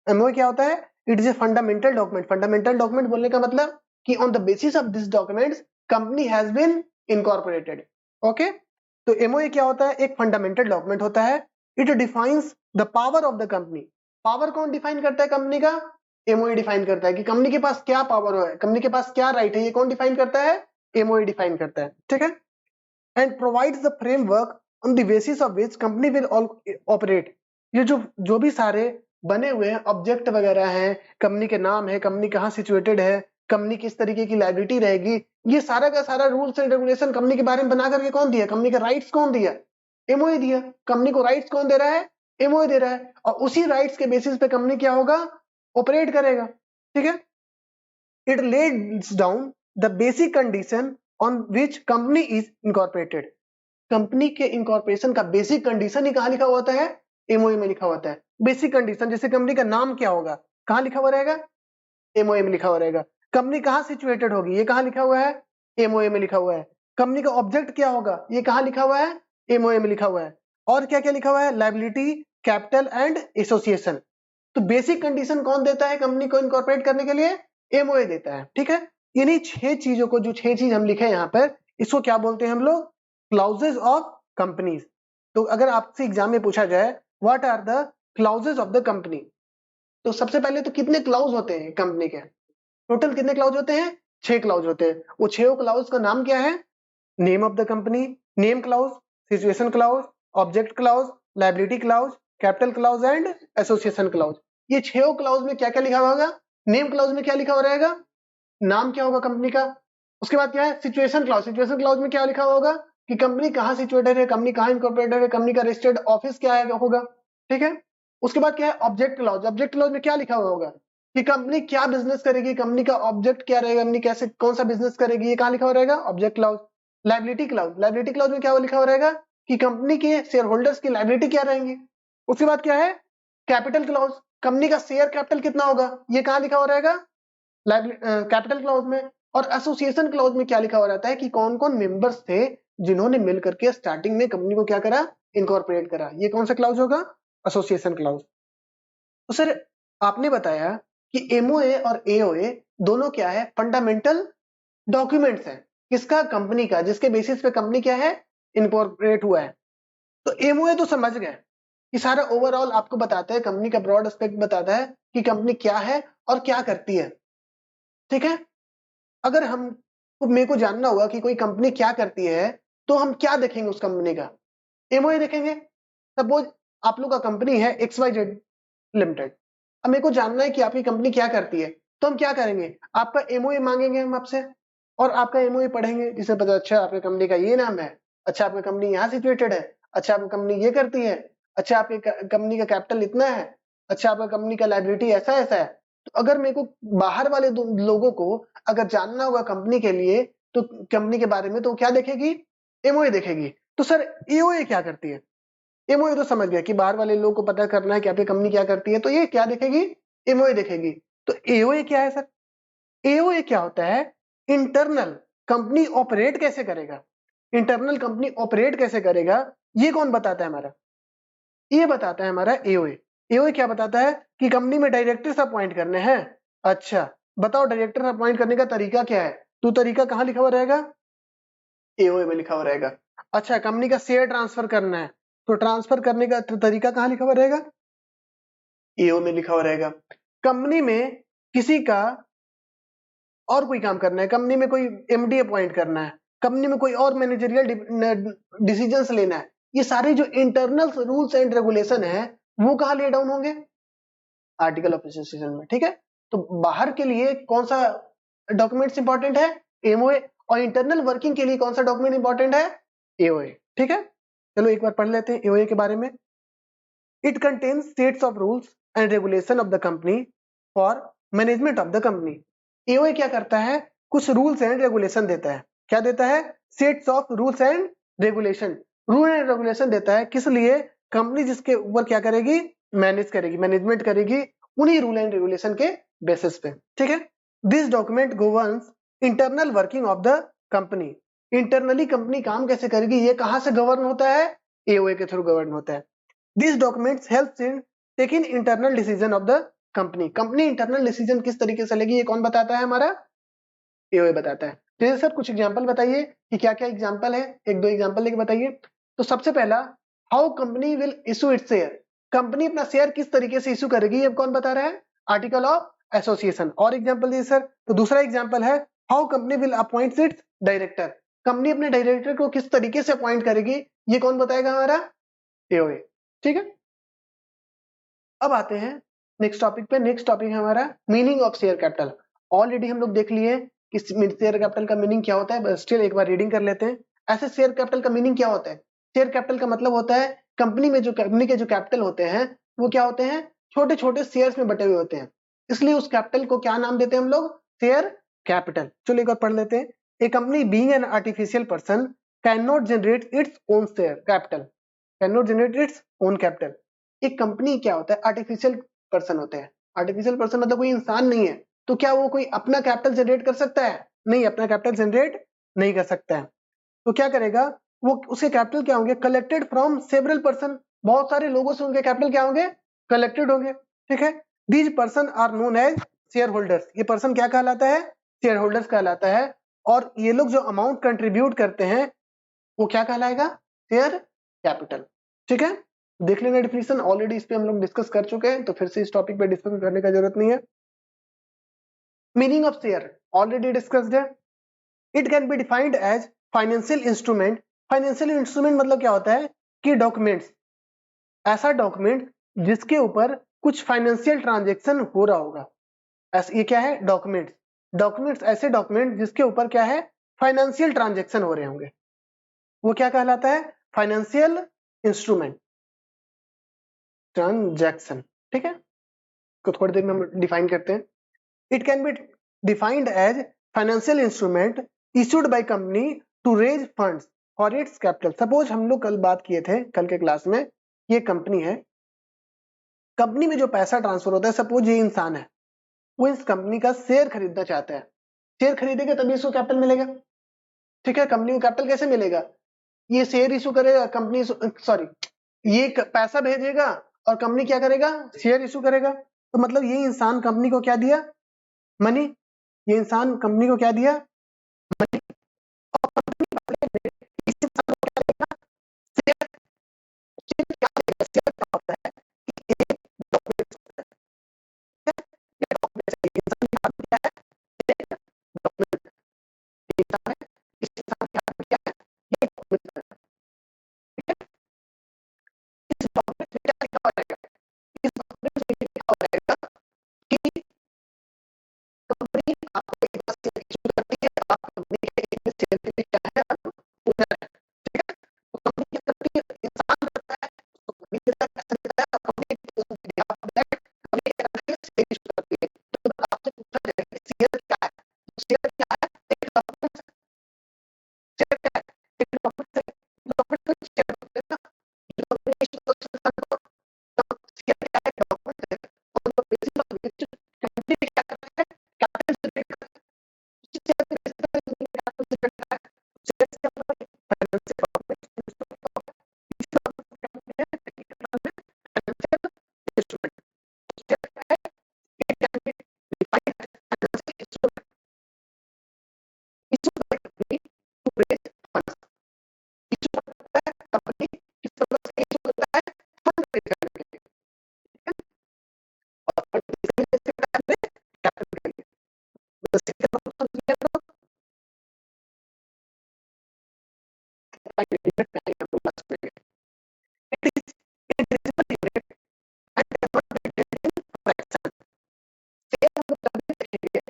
MOA क्या होता है, it is a fundamental document. Fundamental document बोलने का मतलब कि on the basis of this documents company has been incorporated. Okay, तो एमओए क्या होता है, एक फंडामेंटल डॉक्यूमेंट होता है। It defines the power of the company. Power कौन डिफाइन करता है कंपनी का, एमओए डिफाइन करता है कि कंपनी के पास क्या पावर है, कंपनी के पास क्या राइट है, ये कौन डिफाइन करता है, एमओए डिफाइन करता है। ठीक है, and provides the framework on the basis of which company will operate. ये जो भी सारे बने हुए हैं ऑब्जेक्ट वगैरह हैं, कंपनी के नाम है, कंपनी कहाँ सिचुएटेड है, कंपनी किस तरीके की लायबिलिटी रहेगी, ये सारा का सारा रूल्स एंड रेगुलेशन कंपनी के बारे में बना करके कौन दिया, कंपनी का राइट्स कौन दिया, एमओए दिया। कंपनी को राइट्स कौन दे रहा है, एमओए दे रहा है, और उसी राइट्स के बेसिस पे कंपनी क्या होगा, ऑपरेट करेगा। ठीक है, it lays down the basic condition on which company is incorporated. Company के इनकॉर्पोरेशन का बेसिक कंडीशन ही कहां लिखा हुआ होता है, एमओए में लिखा होता है। बेसिक कंडीशन जैसे कंपनी का नाम क्या होगा, कहां लिखा हुआ रहेगा, एमओए में लिखा हुआ रहेगा। कंपनी कहां सिचुएटेड होगी, ये कहां लिखा हुआ है, एमओए में लिखा हुआ है। कंपनी का ऑब्जेक्ट क्या होगा, ये कहां लिखा हुआ है, एमओए में लिखा हुआ है। और क्या क्या लिखा हुआ है, लायबिलिटी, कैपिटल एंड एसोसिएशन। तो बेसिक कंडीशन कौन देता है कंपनी को इनकॉर्पोरेट करने के लिए, एमओए देता है। ठीक है, इन्हीं 6 चीजों को, जो 6 चीज हम लिखे यहाँ पर, इसको क्या बोलते हैं हम लोग, क्लाउजेज ऑफ कंपनीज। तो अगर आपसे एग्जाम में पूछा जाए what are the clauses of the company, तो सबसे पहले तो कितने क्लाउज होते हैं कंपनी के, टोटल कितने क्लाउज होते हैं, 6 क्लाउज होते हैं। वो 6 क्लाउज का नाम क्या है, name of the company, name clause, situation clause, object clause, liability clause, capital clause and association clause. ये 6 क्लाउज में क्या क्या लिखा होगा, नेम क्लाउज में क्या लिखा हुआ रहेगा, नाम क्या होगा कंपनी का। उसके बाद क्या है, सिचुएशन क्लाउज, सिचुएशन क्लाउज में क्या लिखा होगा कि कंपनी कहां सिचुएटेड है, कंपनी कहां इनकॉर्पोरेटेड है, कंपनी का रजिस्टर्ड ऑफिस क्या है होगा। ठीक है, उसके बाद क्या है, ऑब्जेक्ट क्लाउज, ऑब्जेक्ट क्लाउज में क्या लिखा हुआ होगा कि कंपनी क्या बिजनेस करेगी, कंपनी का ऑब्जेक्ट क्या रहेगा, कंपनी कैसे कौन सा बिजनेस करेगी, ये कहां लिखा हुआ रहेगा, object clause. Liability clause, liability clause में क्या लिखा हुआ रहेगा कि कंपनी के शेयर होल्डर्स की लायबिलिटी क्या रहेंगी। उसके बाद क्या है, कैपिटल क्लाउज, कंपनी का शेयर कैपिटल कितना होगा, ये कहां लिखा हुआ रहेगा, कैपिटल क्लाउज में। और एसोसिएशन क्लाउज में क्या लिखा हुआ रहता है कि कौन कौन मेंबर्स थे जिन्होंने मिलकर के स्टार्टिंग में कंपनी को क्या करा, इनकॉर्पोरेट करा। ये कौन सा क्लाउज होगा, एसोसिएशन क्लाउज। तो सर आपने बताया कि एमओए और एओए दोनों क्या है, फंडामेंटल डॉक्यूमेंट्स हैं किसका, कंपनी का, जिसके बेसिस पे कंपनी क्या है, इनकॉर्पोरेट हुआ है। तो एमओए तो समझ गए कि सारा ओवरऑल आपको बताता है, कंपनी का ब्रॉड एस्पेक्ट बताता है कि कंपनी क्या है और क्या करती है। ठीक है, अगर हम मेरे को जानना होगा कि कोई कंपनी क्या करती है, तो हम क्या देखेंगे उस कंपनी का, एमओए देखेंगे। सपोज आप लोग का कंपनी है XYZ लिमिटेड, अब मेरे को जानना है कि आपकी कंपनी क्या करती है, तो हम क्या करेंगे, आपका एमओए मांगेंगे हम आपसे, और आपका एमओए पढ़ेंगे, जिससे पता अच्छा आपकी कंपनी का ये नाम है, अच्छा आपकी कंपनी यहाँ सिचुएटेड है, अच्छा आपकी कंपनी ये करती है, अच्छा आपकी कंपनी का कैपिटल इतना है, अच्छा आपका कंपनी का लायबिलिटी ऐसा ऐसा है। तो अगर मेरे को बाहर वाले लोगों को अगर जानना होगा कंपनी के लिए, तो कंपनी के बारे में, तो क्या देखेगी, एमओए देखेगी। तो सर एओए क्या करती है, एमओए तो समझ गया कि बाहर वाले लोगों को पता करना है कि आपकी कंपनी क्या करती है, तो ये क्या देखेगी, एमओए देखेगी। तो एओए क्या है सर, एओए क्या होता है, इंटरनल कंपनी ऑपरेट कैसे करेगा, इंटरनल कंपनी ऑपरेट कैसे करेगा, ये कौन बताता है हमारा, ये बताता है हमारा एओए। एओए क्या बताता है कि कंपनी में डायरेक्टर्स अपॉइंट करने हैं। अच्छा बताओ डायरेक्टर अपॉइंट करने का तरीका क्या है, तो तरीका कहां लिखा हुआ रहेगा, एओए में लिखा हुआ रहेगा। अच्छा कंपनी का शेयर ट्रांसफर करना है, तो ट्रांसफर करने का तरीका कहां लिखा हुआ रहेगा, एओ में लिखा हुआ रहेगा। कंपनी में किसी का और कोई काम करना है, कंपनी में कोई एमडी अपॉइंट करना है, कंपनी में कोई और मैनेजरियल डिसीजंस लेना है, ये सारे जो इंटरनल रूल्स एंड रेगुलेशन है वो कहां ले डाउन होंगे, आर्टिकल ऑफ एसोसिएशन में। ठीक है, तो बाहर के लिए कौन सा डॉक्यूमेंट्स इंपॉर्टेंट है, एमओए, और इंटरनल वर्किंग के लिए कौन सा डॉक्यूमेंट इंपॉर्टेंट है, एओए। ठीक है, चलो एक बार पढ़ लेते हैं एओए के बारे में। It contains sets of rules and regulation of the company for management of the company. AOA क्या करता है, कुछ रूल्स एंड रेगुलेशन देता है, क्या देता है, sets of rules and regulation, rule and regulation देता है किस लिए, कंपनी जिसके ऊपर क्या करेगी, मैनेज करेगी, मैनेजमेंट करेगी, उन्हीं रूल एंड रेगुलेशन के बेसिस पे। ठीक है, this document governs internal working of the company, internally company काम कैसे करेगी, ये कहां से गवर्न होता है, एओए के थ्रू गवर्न होता है। This documents helps in taking internal decision of the company, company internal decision किस तरीके से लेगी, ये कौन बताता है, हमारा एओए बताता है। तो सर कुछ एग्जांपल बताइए कि क्या क्या एग्जांपल है, एक दो एग्जांपल लेके बताइए। तो सबसे पहला, how company will issue its share, company अपना शेयर किस तरीके से इशू करेगी, ये कौन बता रहा है, आर्टिकल ऑफ एसोसिएशन। और एग्जांपल दीजिए सर। तो दूसरा एग्जांपल है, how company will appoint its director, company अपने डायरेक्टर को किस तरीके से अपॉइंट करेगी, ये कौन बताएगा, हमारा एओए। ठीक है, अब आते हैं नेक्स्ट टॉपिक पे। नेक्स्ट टॉपिक है हमारा meaning of share capital. Already हम लोग देख लिए कि शेयर कैपिटल का मीनिंग क्या होता है, स्टिल एक बार रीडिंग कर लेते हैं। ऐसे शेयर कैपिटल का मीनिंग क्या होता है, शेयर कैपिटल का मतलब होता है कंपनी के जो कैपिटल होते हैं वो क्या होते हैं, छोटे छोटे शेयर्स में बटे हुए होते हैं, इसलिए उस कैपिटल को क्या नाम देते हैं हम लोग, शेयर कैपिटल। चलो एक और पढ़ लेते हैं। A company being an artificial person can not generate its own share capital, can not generate its own capital. एक कंपनी क्या होता है, आर्टिफिशियल पर्सन होते हैं। आर्टिफिशियल पर्सन मतलब कोई इंसान नहीं है, तो क्या वो कोई अपना कैपिटल जनरेट कर सकता है, नहीं, अपना कैपिटल जनरेट नहीं कर सकता है। तो क्या करेगा वो, उसके कैपिटल क्या होंगे, कलेक्टेड फ्रॉम सेवरल पर्सन, बहुत सारे लोगों से उनके कैपिटल क्या होंगे, कलेक्टेड होंगे, ठीक है। These person are known as share holders, ये पर्सन क्या कहलाता है, शेयर होल्डर्स कहलाता है। और ये लोग जो अमाउंट कंट्रीब्यूट करते हैं वो क्या कहलाएगा, शेयर कैपिटल, ठीक है। देख लेना डिफिनीशन, ऑलरेडी इस पे हम लोग डिस्कस कर चुके हैं, तो फिर से इस टॉपिक पे डिस्कस करने का जरूरत नहीं है। Meaning of share already discussed है। It can be defined as financial instrument. Financial instrument मतलब क्या होता है कि डॉक्यूमेंट्स, ऐसा डॉक्यूमेंट जिसके ऊपर कुछ फाइनेंशियल ट्रांजेक्शन हो रहा होगा, ऐसे ये क्या है, डॉक्यूमेंट्स। डॉक्यूमेंट्स ऐसे डॉक्यूमेंट जिसके ऊपर क्या है, फाइनेंशियल ट्रांजेक्शन हो रहे होंगे, वो क्या कहलाता है, फाइनेंशियल इंस्ट्रूमेंट ट्रांजैक्शन, ठीक है। तो थोड़ी देर में हम डिफाइन करते हैं। It can be defined as financial instrument issued by company to raise funds for its capital. Suppose हम लोग कल बात किए थे, कल के क्लास में, ये कंपनी है, कंपनी में जो पैसा ट्रांसफर होता है, सपोज ये इंसान है, वो इस कंपनी का शेयर खरीदना चाहता है, शेयर खरीदेगा तभी इसको कैपिटल मिलेगा, ठीक है। कंपनी को कैपिटल कैसे मिलेगा, ये शेयर इशू करेगा, कंपनी सॉरी ये पैसा भेजेगा और कंपनी क्या करेगा, शेयर इशू करेगा। तो मतलब ये इंसान कंपनी को क्या दिया, मनी, ये इंसान कंपनी को क्या दिया, मनी। इस इंसान को क्या देगा, शेयर। शेयर क्या देगा, शेयर क्या होता है, एक डॉक्यूमेंट होता है, ये डॉक्यूमेंट है, इंसान के हाथ में क्या है, एक डॉक्यूमेंट, इंसान है, इस इंसान के हाथ में क्या है, ये डॉक्यूमेंट है, ठीक है। इस डॉक्यूमेंट में क्या लिखा हुआ रहेगा, इस डॉक्यूमेंट में लिखा हुआ रहेगा कि कंपनी आपको एक शेयर इशू करती है, आप कंपनी के एक शेयर के लिए क्या है, ओनर है, ठीक है। तो कंपनी क्या करती है, इंसान करता है, तो कंपनी के साथ पैसा देता है और कंपनी कंपनी क्या करती है, शेयर इशू करती है। तो आपसे पूछा जाएगा कि शेयर क्या है, शेयर क्या है, एक डॉक्यूमेंट, शेयर क्या है, एक डॉक्यूमेंट है, डॉक्यूमेंट शेयर होते हैं ना, जो कंपनी इशू करती है इंसान को, तो शेयर क्या है, डॉक्यूमेंट है, और जो बेसिस ऑफ व्हिच कंपनी क्या करती है, कैपिटल जनरेट करती है, उसी शेयर के बेसिस पे कंपनी कैपिटल जनरेट करता है, शेयर से मतलब फाइनेंशियल डॉक्यूमेंट, इस डॉक्यूमेंट का नाम है टेक्निकल टर्म में फाइनेंशियल इंस्ट्रूमेंट। शेयर क्या है, it can be defined as financial instrument issued by company to raise funds. Issue करता है कंपनी, किस तरह से इशू करता है, फंड रेज करने के लिए, ठीक है। और फंड रेज करने से पहले कैपिटल के लिए, तो सेकंड ऑप्शन क्लियर करो, डिफरेंट पहले हम लोग लास्ट में it is indivisible unit and can not be divided in fraction. Share हम लोग कभी देखेंगे,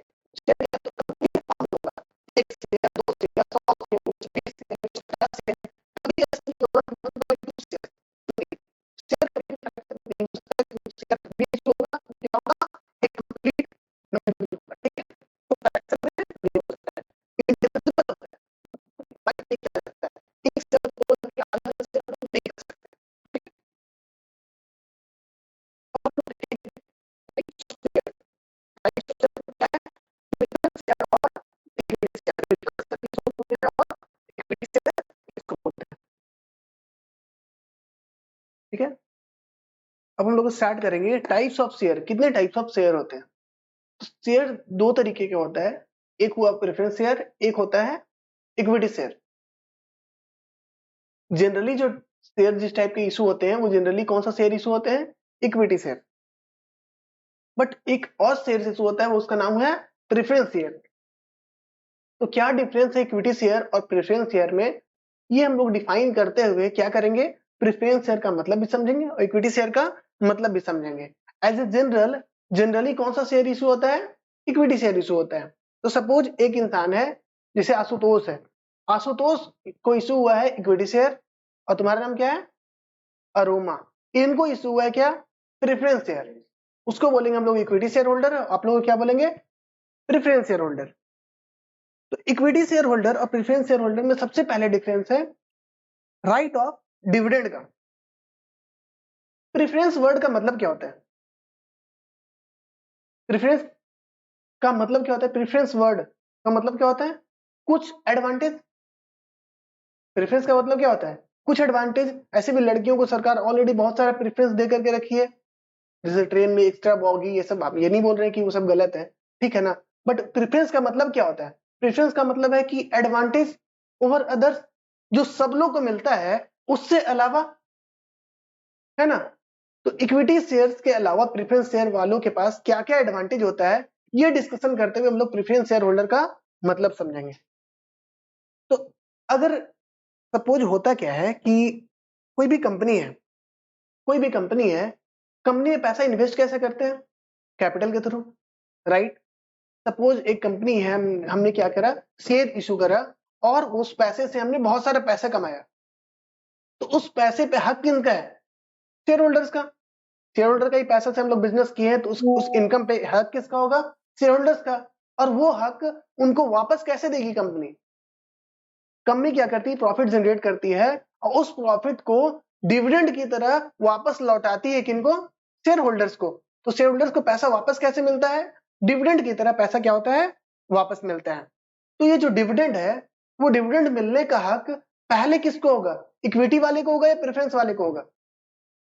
शेयर या तो कंपनी में फाउंड होगा, एक शेयर, दो शेयर, 100 शेयर, 20 शेयर, 50 शेयर, कभी ऐसा नहीं होगा कि 1/2 शेयर, शेयर कभी फ्रैक्शन नहीं हो सकता, क्योंकि शेयर कभी इशू होगा, क्या होगा, एक कंप्लीट नंबर होगा, ठीक है। तो फ्रैक्शन में नहीं हो सकता है, इनडिविजिबल होता है, बाइक नहीं किया जा सकता है, एक शेयर को लेकर आधा शेयर नहीं कर सकते, ठीक है। अब हम लोग देखेंगे types of share, types of share क्या है, प्रेफरेंस शेयर और इक्विटी शेयर, प्रेफरेंस इसको बोलते हैं और इक्विटी शेयर इसको बोलते हैं, ठीक है। अब हम लोग स्टार्ट करेंगे टाइप्स ऑफ शेयर। कितने टाइप्स ऑफ शेयर होते हैं, तो शेयर दो तरीके के होता है, एक हुआ प्रेफरेंस शेयर, एक होता है इक्विटी शेयर। जनरली जो शेयर जिस टाइप के इशू होते हैं वो जनरली कौन सा शेयर इशू होते हैं, इक्विटी शेयर। बट एक और शेयर इशू होता है, वो उसका नाम है प्रेफरेंस शेयर। तो क्या डिफरेंस है इक्विटी शेयर और प्रेफरेंस शेयर में, ये हम लोग डिफाइन करते हुए क्या करेंगे, प्रेफरेंस शेयर का मतलब भी समझेंगे और इक्विटी शेयर का मतलब भी समझेंगे। एज ए जनरली कौन सा शेयर इशू होता है, इक्विटी शेयर इशू होता है। तो सपोज एक इंसान है, जैसे आशुतोष है, आशुतोष को इशू हुआ है इक्विटी शेयर, और तुम्हारा नाम क्या है, अरोमा, इनको इशू हुआ है क्या? Preference share. उसको बोलेंगे हम लोग इक्विटी शेयर होल्डर, आप लोग क्या बोलेंगे? Preference share holder. तो इक्विटी शेयर होल्डर और प्रेफरेंस शेयर होल्डर में सबसे पहले डिफरेंस है राइट ऑफ डिविडेंड का। प्रेफरेंस वर्ड का मतलब क्या होता है? प्रेफरेंस का मतलब क्या होता है? प्रेफरेंस वर्ड का मतलब क्या होता है? कुछ एडवांटेज। प्रेफरेंस का मतलब क्या होता है? कुछ एडवांटेज। ऐसे भी लड़कियों को सरकार ऑलरेडी बहुत सारा प्रेफरेंस दे करके रखी है, जैसे ट्रेन में एक्स्ट्रा बॉगी, ये सब। आप ये नहीं बोल रहे कि वो सब गलत है, ठीक है ना? बट प्रेफरेंस का मतलब क्या होता है? प्रेफरेंस का मतलब है कि एडवांटेज ओवर अदर्स, जो सब लोग को मिलता है उससे अलावा, है ना? तो इक्विटी शेयर्स के अलावा प्रेफरेंस शेयर वालों के पास क्या क्या एडवांटेज होता है, ये डिस्कशन करते हुए हम लोग प्रेफरेंस शेयर होल्डर का मतलब समझेंगे। तो अगर सपोज होता क्या है कि कोई भी कंपनी है, कंपनी में पैसा इन्वेस्ट कैसे करते हैं? कैपिटल के थ्रू, राइट? सपोज एक कंपनी है, हमने क्या करा? शेयर इशू करा, और उस पैसे से हमने बहुत सारा पैसा कमाया। तो उस पैसे पे हक किनका है? शेयर होल्डर्स का। शेयर होल्डर का ही पैसा से हम लोग बिजनेस किए हैं, तो उस इनकम पे हक किसका होगा? शेयर होल्डर्स का। और वो हक उनको वापस कैसे देगी कंपनी? कंपनी क्या करती है? प्रॉफिट जनरेट करती है, और उस प्रॉफिट को डिविडेंड की तरह वापस लौटाती है किनको? शेयर होल्डर्स को। तो शेयर होल्डर्स को पैसा वापस कैसे मिलता है? डिविडेंड की तरह पैसा क्या होता है? वापस मिलता है। तो ये जो डिविडेंड है, वो डिविडेंड मिलने का हक पहले किसको होगा? इक्विटी वाले को होगा या प्रेफरेंस वाले को होगा?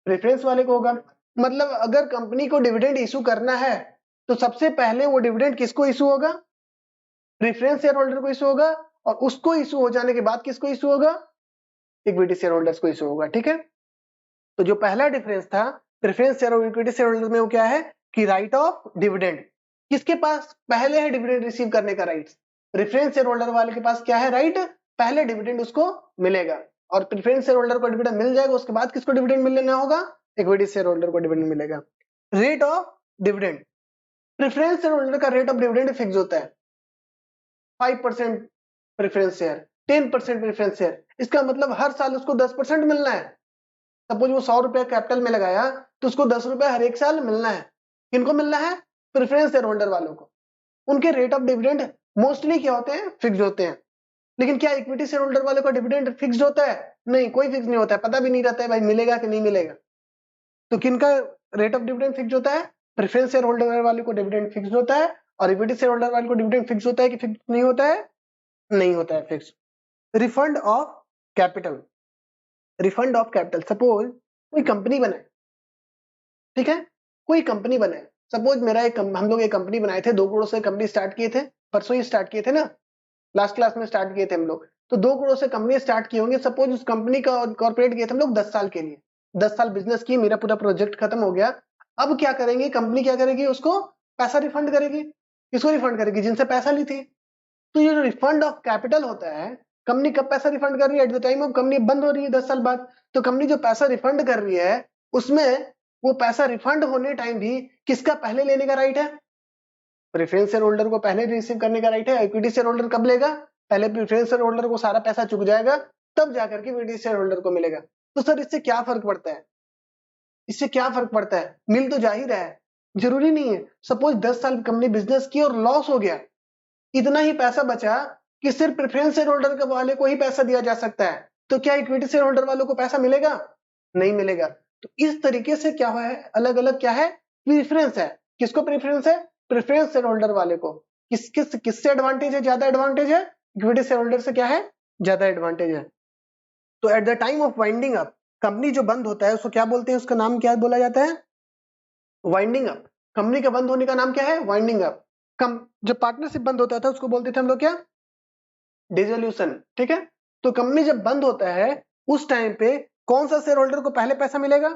प्रेफरेंस वाले को होगा। मतलब अगर कंपनी को डिविडेंड इशू करना है, तो सबसे पहले वो डिविडेंड किसको इशू होगा? प्रेफरेंस शेयर होल्डर को इशू होगा, और उसको इशू हो जाने के बाद किसको इशू होगा? इक्विटी शेयर होल्डर्स को इशू होगा, ठीक है? तो जो पहला डिफरेंस था प्रेफरेंस शेयर और इक्विटी शेयर होल्डर में, वो क्या है कि राइट ऑफ डिविडेंड। किसके पास पहले है डिविडेंड रिसीव करने का राइट? प्रेफरेंस शेयर होल्डर वाले के पास क्या है राइट? पहले डिविडेंड उसको मिलेगा, और प्रेफरेंस शेयर होल्डर को डिविडेंड मिल जाएगा, उसके बाद किसको डिविडेंड मिलना होगा? इक्विटी शेयर होल्डर को डिविडेंड मिलेगा। Rate of dividend, preference share holder का रेट ऑफ डिविडेंड फिक्स होता है 5% प्रेफरेंस शेयर, 10% प्रेफरेंस शेयर। इसका मतलब हर साल उसको 10% मिलना है। सपोज वो 100 रुपया कैपिटल में लगाया, तो उसको 10 रुपया हर एक साल मिलना है। किनको मिलना है? प्रेफरेंस शेयर होल्डर वालों को। उनके रेट ऑफ डिविडेंड मोस्टली क्या होते हैं? फिक्स होते हैं। लेकिन क्या इक्विटी शेयर होल्डर वालों का डिविडेंड फिक्स होता है? नहीं, कोई फिक्स नहीं होता है, पता भी नहीं रहता है भाई मिलेगा कि नहीं मिलेगा। तो किनका रेट ऑफ डिविडेंड फिक्स होता है? प्रेफरेंस शेयर होल्डर वाले को डिविडेंड फिक्स होता है, और इक्विटी शेयर होल्डर वाले को डिविडेंड फिक्स होता है कि फिक्स नहीं होता है? नहीं होता है fix. Refund of capital, refund of capital. Suppose कोई कंपनी बनाए, ठीक है? कोई कंपनी बनाए, सपोज हम लोग एक कंपनी बनाए थे, 2 करोड़ से कंपनी स्टार्ट किए थे, परसों ही स्टार्ट किए थे ना, लास्ट क्लास में स्टार्ट किए थे हम लोग। तो 2 करोड़ से कंपनी स्टार्ट की होंगे। सपोज उस कंपनी का कॉर्पोरेट किए थे हम लोग 10 साल के लिए, 10 साल बिजनेस की, मेरा पूरा प्रोजेक्ट खत्म हो गया। अब क्या करेंगे? कंपनी क्या करेगी? उसको पैसा रिफंड करेगी। किसको रिफंड करेगी? जिनसे पैसा ली थी। तो ये जो रिफंड ऑफ कैपिटल होता है, कंपनी कब पैसा रिफंड कर रही है? Eight the time of company बंद हो रही है 10 साल बाद। तो कंपनी जो पैसा रिफंड कर रही है, उसमें वो पैसा रिफंड होने टाइम भी किसका पहले लेने का राइट है? प्रेफरेंस शेयर होल्डर को पहले रिसीव करने का राइट है। इक्विटी शेयर होल्डर कब लेगा? पहले प्रेफरेंस शेयर होल्डर को सारा पैसा चुक जाएगा, तब जाकर के इक्विटी शेयर होल्डर को मिलेगा। तो सर इससे क्या फर्क पड़ता है? इससे क्या फर्क पड़ता है? मिल तो जा ही रहा है, जरूरी नहीं है। सपोज 10 साल कंपनी बिजनेस की और लॉस हो गया, इतना ही पैसा बचा कि सिर्फ प्रेफरेंस शेयर होल्डर के वाले को ही पैसा दिया जा सकता है, तो क्या इक्विटी शेयर होल्डर वालों को पैसा मिलेगा? नहीं मिलेगा। तो इस तरीके से क्या है, अलग अलग क्या है? प्रेफरेंस है। किसको प्रेफरेंस है? प्रेफरेंस शेयर होल्डर वाले को। किससे एडवांटेज है? ज्यादा एडवांटेज है इक्विटी शेयर होल्डर से, क्या है? ज्यादा एडवांटेज है। तो eight the time of winding up, company जो बंद होता है उसको क्या बोलते हैं? उसका नाम क्या बोला जाता है? Winding up. कंपनी का बंद होने का नाम क्या है? Winding up. जब पार्टनरशिप बंद होता था उसको बोलते थे हम लोग क्या? डिसोल्यूशन, ठीक है? तो कंपनी जब बंद होता है, उस टाइम पे कौन सा शेयर होल्डर को पहले पैसा मिलेगा?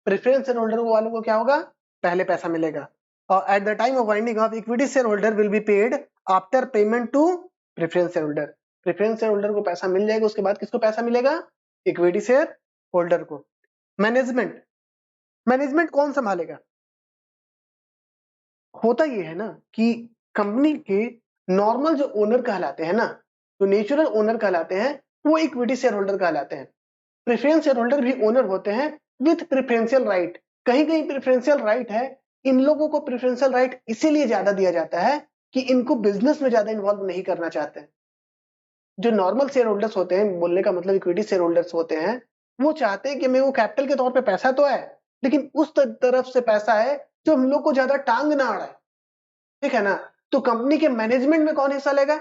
प्रेफरेंस शेयर होल्डर वालों को क्या होगा? पहले पैसा मिलेगा। और at the time of winding off, equity share holder will be paid after payment to preference share holder. Preference share holder को पैसा मिल जाएगा, उसके बाद किसको पैसा मिलेगा? इक्विटी शेयर होल्डर को। मैनेजमेंट, मैनेजमेंट कौन संभालेगा? होता ये है ना कि कंपनी के नॉर्मल जो ओनर कहलाते हैं ना, जो नेचुरल ओनर कहलाते हैं, वो इक्विटी शेयर होल्डर कहलाते हैं। प्रेफरेंस शेयर होल्डर भी ओनर होते हैं, विथ प्रेफरेंशियल राइट। कहीं कहीं प्रेफरेंशियल राइट है, इन लोगों को प्रेफरेंशियल राइट इसीलिए ज्यादा दिया जाता है कि इनको बिजनेस में ज्यादा इन्वॉल्व नहीं करना चाहते हैं। जो नॉर्मल शेयर होल्डर्स होते हैं, बोलने का मतलब इक्विटी शेयर होल्डर्स होते हैं, वो चाहते हैं कि मेरे को कैपिटल के तौर पे पैसा तो है, लेकिन उस तरफ से पैसा है जो हम लोग को ज्यादा टांग ना अड़ाए, ठीक है ना। तो कंपनी के मैनेजमेंट में कौन हिस्सा लेगा?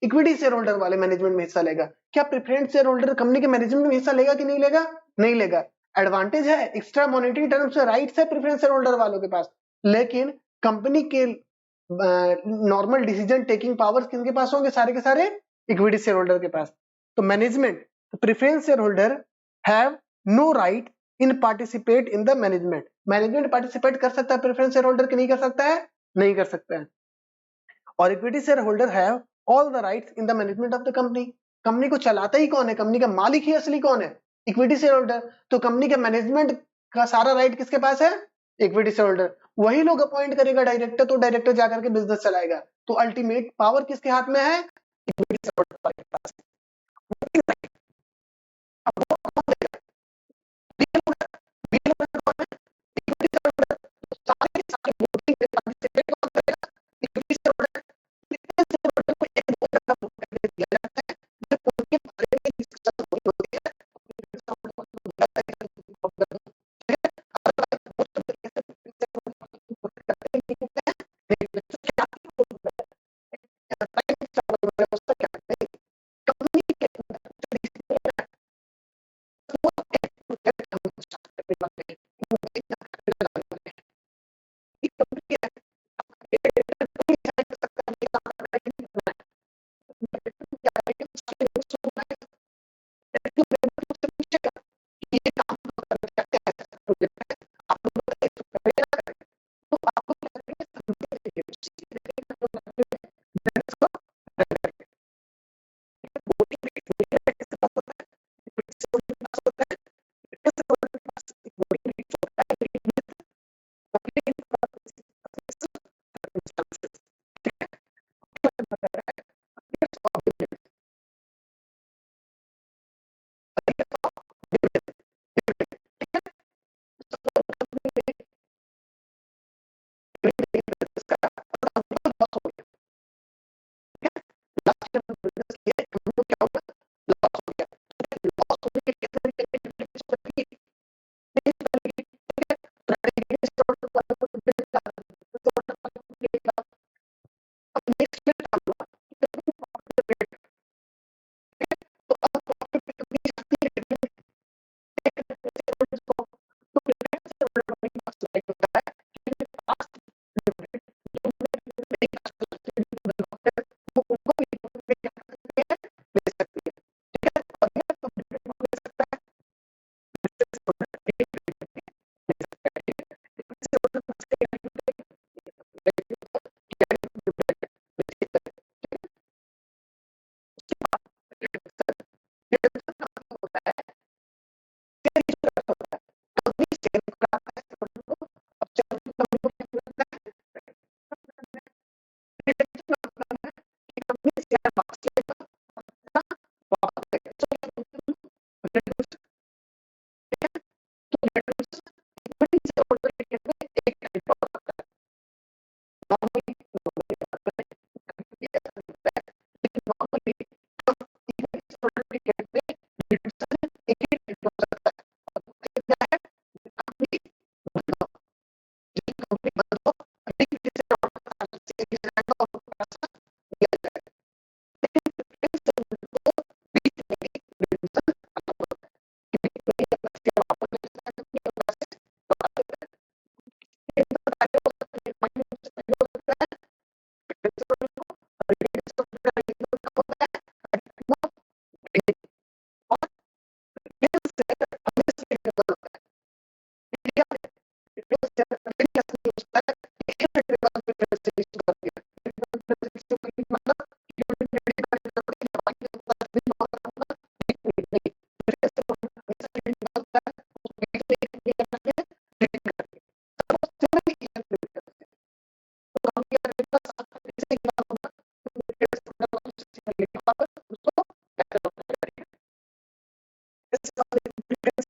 इक्विटी शेयर होल्डर वाले मैनेजमेंट में हिस्सा लेगा। क्या प्रेफरेंस शेयर होल्डर कंपनी के मैनेजमेंट में हिस्सा लेगा कि नहीं लेगा? नहीं लेगा। एडवांटेज है, एक्स्ट्रा मॉनेटरी टर्म्स से राइट्स है प्रेफरेंस शेयर होल्डर वालों के पास, लेकिन कंपनी के नॉर्मल डिसीजन टेकिंग पावर्स किसके पास होंगे? सारे के सारे इक्विटी शेयर होल्डर के पास। तो management, preference share holder have no right in participate in the management. Management participate कर सकता है प्रेफरेंस शेयर होल्डर की नहीं कर सकता है? नहीं कर सकता है। और equity share holder have all the rights in the management of the company. Company को चलाता ही कौन है? कंपनी का मालिक ही असली कौन है? Equity share holder. तो कंपनी के मैनेजमेंट का सारा राइट किसके पास है? Equity share holder. वही लोग अपॉइंट करेगा डायरेक्टर, तो डायरेक्टर जाकर के बिजनेस चलाएगा। तो अल्टीमेट पावर किसके हाथ में है? इक्विटी शेयर होल्डर के पास। अब वो कौन देगा? Real owner. रियल ओनर कौन है? Equity share holder. तो सारे के सारे वोटिंग में पार्टिसिपेट कौन करेगा? Equity share holder. Equity share holder को एक वोट का वोट करके दिया जाता है, जब उनके बारे में डिस्कशन होती है।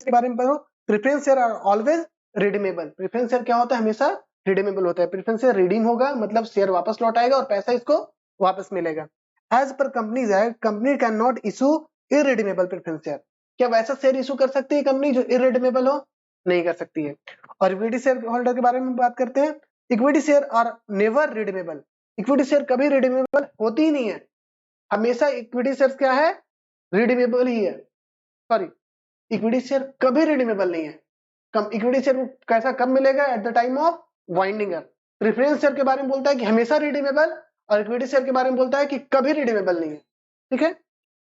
के बारे में पढ़ो। Preference share are always redeemable. Preference share क्या होता है, हमेशा रिडीमेबल होता है। प्रेफरेंस शेयर रिडीम होगा मतलब शेयर वापस लौट आएगा और पैसा इसको वापस मिलेगा। As per companies act, company can not issue irredeemable preference share. क्या वैसा शेयर इशू कर सकती है कंपनी जो इरिडीमेबल हो? नहीं कर सकती है। और इक्विटी शेयर होल्डर के बारे में बात करते हैं। Equity share are never redeemable. Equity share कभी रिडीमेबल होती ही नहीं है। हमेशा इक्विटी शेयर क्या है, रिडीमेबल ही है। सॉरी, इक्विटी शेयर कभी रिडीमेबल नहीं है। इक्विटी शेयर कैसा कब मिलेगा? Eight the time of winding up. Preference share के बारे में बोलता है कि हमेशा रिडीमेबल, और इक्विटी शेयर के बारे में बोलता है कि कभी रिडीमेबल नहीं है। ठीक है।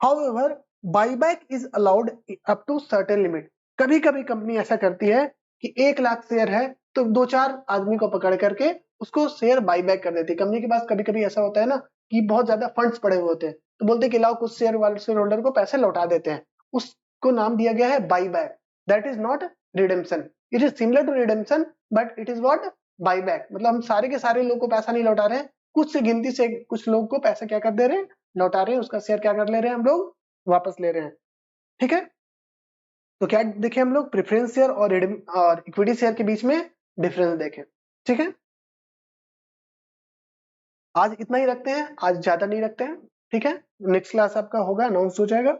However buyback is allowed up to certain limit. कभी कभी कंपनी ऐसा करती है कि 1 लाख शेयर है तो 2-4 आदमी को पकड़ करके उसको शेयर बाईबैक कर देती है। कंपनी के पास कभी कभी ऐसा होता है ना कि बहुत ज्यादा फंड्स पड़े हुए होते हैं, तो बोलते हैं कि लाओ कुछ शेयर वाले शेयर होल्डर को पैसे लौटा देते हैं। उसको नाम दिया गया है buyback. That is not redemption, it is similar to redemption but it is what, buyback. मतलब हम सारे के सारे लोग को पैसा नहीं लौटा रहे हैं, कुछ से गिनती से कुछ लोग को पैसा क्या कर दे रहे हैं, लौटा रहे हैं। उसका शेयर क्या कर ले रहे हैं हम लोग, वापस ले रहे हैं। ठीक है। तो क्या देखे हम लोग, प्रेफरेंस शेयर और इक्विटी शेयर के बीच में डिफरेंस देखें। ठीक है। आज इतना ही रखते हैं, आज ज्यादा नहीं रखते हैं। ठीक है। नेक्स्ट क्लास आपका होगा, अनाउंस हो जाएगा।